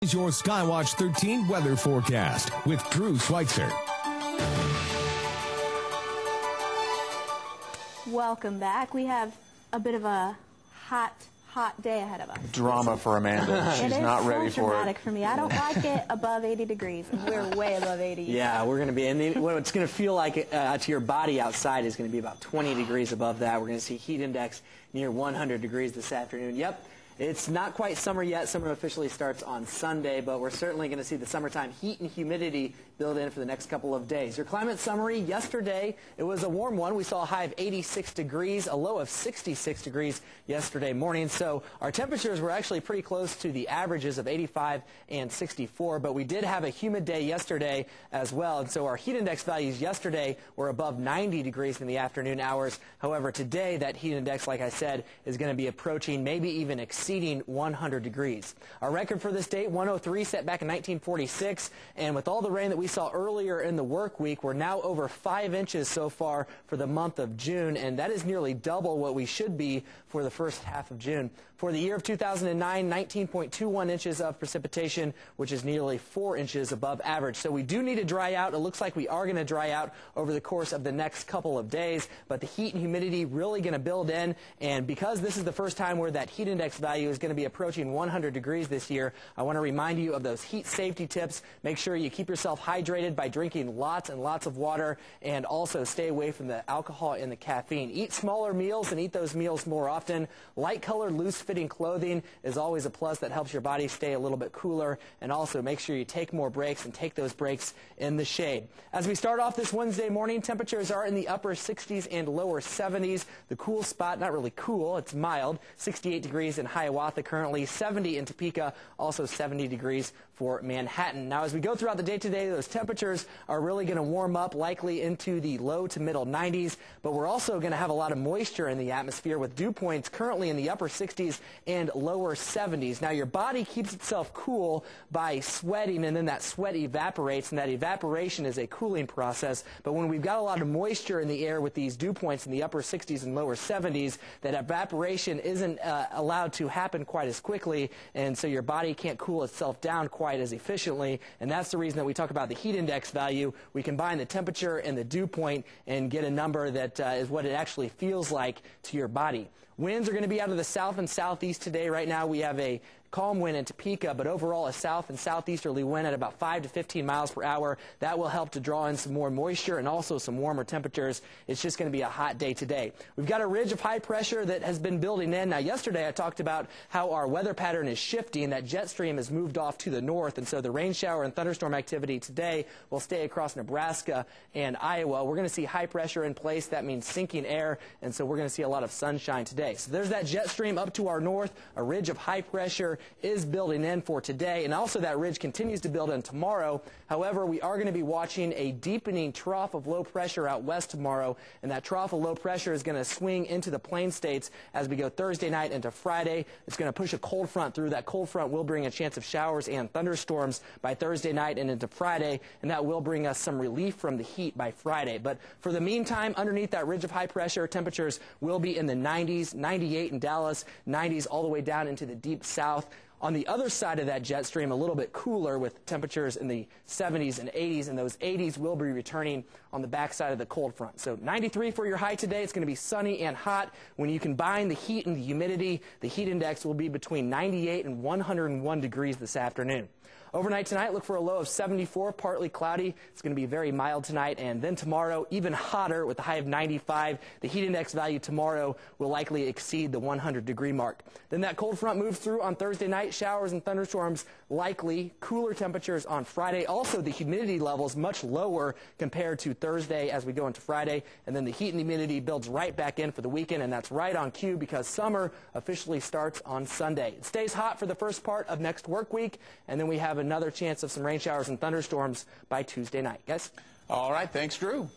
Is your Skywatch 13 weather forecast with Drew Schweitzer. Welcome back. We have a bit of a hot day ahead of us. Drama for Amanda. She's not ready for it. It's so dramatic for me. I don't like it above 80 degrees. We're way above 80. Yeah, we're going to be, and what it's going to feel like to your body outside is going to be about 20 degrees above that. We're going to see heat index near 100 degrees this afternoon. Yep. It's not quite summer yet. Summer officially starts on Sunday, but we're certainly going to see the summertime heat and humidity build in for the next couple of days. Your climate summary yesterday, it was a warm one. We saw a high of 86 degrees, a low of 66 degrees yesterday morning. So our temperatures were actually pretty close to the averages of 85 and 64, but we did have a humid day yesterday as well. And so our heat index values yesterday were above 90 degrees in the afternoon hours. However, today that heat index, like I said, is going to be approaching, maybe even exceeding 100 degrees. Our record for this date, 103, set back in 1946, and with all the rain that we saw earlier in the work week, we're now over 5 inches so far for the month of June, and that is nearly double what we should be for the first half of June. For the year of 2009, 19.21 inches of precipitation, which is nearly 4 inches above average. So we do need to dry out. It looks like we are going to dry out over the course of the next couple of days, but the heat and humidity really going to build in, and because this is the first time where that heat index value is going to be approaching 100 degrees this year, I want to remind you of those heat safety tips. Make sure you keep yourself hydrated by drinking lots and lots of water, and also stay away from the alcohol and the caffeine. Eat smaller meals and eat those meals more often. Light-colored, loose-fitting clothing is always a plus. That helps your body stay a little bit cooler, and also make sure you take more breaks and take those breaks in the shade. As we start off this Wednesday morning, temperatures are in the upper 60s and lower 70s. The cool spot, not really cool, it's mild, 68 degrees in Hiawatha currently, 70 in Topeka, also 70 degrees for Manhattan. Now, as we go throughout the day today, those temperatures are really going to warm up, likely into the low to middle 90s, but we're also going to have a lot of moisture in the atmosphere with dew points currently in the upper 60s and lower 70s. Now, your body keeps itself cool by sweating, and then that sweat evaporates, and that evaporation is a cooling process. But when we've got a lot of moisture in the air with these dew points in the upper 60s and lower 70s, that evaporation isn't allowed to happen quite as quickly, and so your body can't cool itself down quite as efficiently, and that's the reason that we talk about the heat index value. We combine the temperature and the dew point and get a number that is what it actually feels like to your body. Winds are going to be out of the south and southeast today. Right now we have a calm wind in Topeka, but overall a south and southeasterly wind at about 5 to 15 miles per hour. That will help to draw in some more moisture and also some warmer temperatures. It's just going to be a hot day today. We've got a ridge of high pressure that has been building in. Now, yesterday I talked about how our weather pattern is shifting. That jet stream has moved off to the north, and so the rain shower and thunderstorm activity today will stay across Nebraska and Iowa. We're going to see high pressure in place. That means sinking air, and so we're going to see a lot of sunshine today. So there's that jet stream up to our north. A ridge of high pressure is building in for today, and also that ridge continues to build in tomorrow. However, we are going to be watching a deepening trough of low pressure out west tomorrow, and that trough of low pressure is going to swing into the plain states as we go Thursday night into Friday. It's going to push a cold front through. That cold front will bring a chance of showers and thunderstorms by Thursday night and into Friday, and that will bring us some relief from the heat by Friday. But for the meantime, underneath that ridge of high pressure, temperatures will be in the 90s, 98 in Dallas, 90s all the way down into the deep south. On the other side of that jet stream, a little bit cooler with temperatures in the 70s and 80s, and those 80s will be returning on the backside of the cold front. So 93 for your high today. It's going to be sunny and hot. When you combine the heat and the humidity, the heat index will be between 98 and 101 degrees this afternoon. Overnight tonight, look for a low of 74, partly cloudy. It's going to be very mild tonight, and then tomorrow, even hotter with a high of 95. The heat index value tomorrow will likely exceed the 100-degree mark. Then that cold front moves through on Thursday night. Showers and thunderstorms likely. Cooler temperatures on Friday. Also, the humidity levels much lower compared to Thursday as we go into Friday. And then the heat and humidity builds right back in for the weekend, and that's right on cue because summer officially starts on Sunday. It stays hot for the first part of next work week, and then we have another chance of some rain showers and thunderstorms by Tuesday night. Guys? All right. Thanks, Drew.